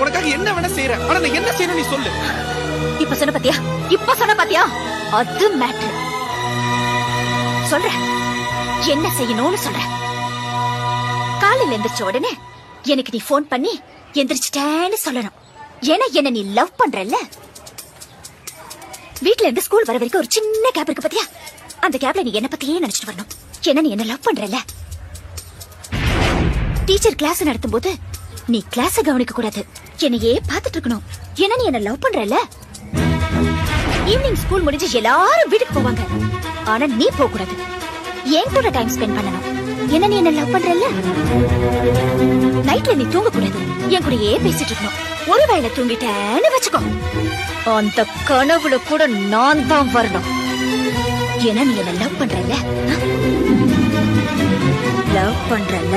உனக்காக என்ன வேணா செய்யறேன். ஆனா நான் என்ன செய்யணும் நீ சொல்லு. இப்ப சொன்ன பாத்தியா அது மேட்டர். சொல்ற என்ன செய்யணும்னு சொல்ற. காலையில எந்திரிச்ச உடனே எனக்கு நீ போன் பண்ணி எந்திரிச்சிட்டேன்னு சொல்லணும். ஏன்னா என்ன நீ லவ் பண்றல்ல. வீட்ல இருந்து ஸ்கூல் வர வரைக்கும் ஒரு சின்ன கேப் இருக்கு பாத்தியா, அந்த கேப்ல நீ என்ன பத்தியே நினைச்சிட்டு வரணும். ஏன்னா நீ என்ன லவ் பண்றல்ல. டீச்சர் கிளாஸ் நடத்தும் போது நீ கிளாஸ் கவனிக்க கூடாது, என்னையே பாத்துட்டு இருக்கணும். ஏன்னா நீ என்ன லவ் பண்றல்ல. ஈவினிங் ஸ்கூல் முடிஞ்சு எல்லாரும் வீட்டுக்கு போவாங்க, ஆனா நீ போக கூடாது, என் கூட டைம் ஸ்பெண்ட் பண்ணணும். ஏன்னா நீ என்ன லவ் பண்றல்ல. நைட்ல நீ தூங்க கூடாது, என் கூடயே பேசிட்டு இருக்கணும். ஒரு வேளை தூங்கிட்டேன்னு வச்சுக்கோ, அந்த கனவுல கூட நான் தான் வரணும். ஏன்னா நீ என்ன லவ் பண்றல்ல. லவ் பண்றல்ல.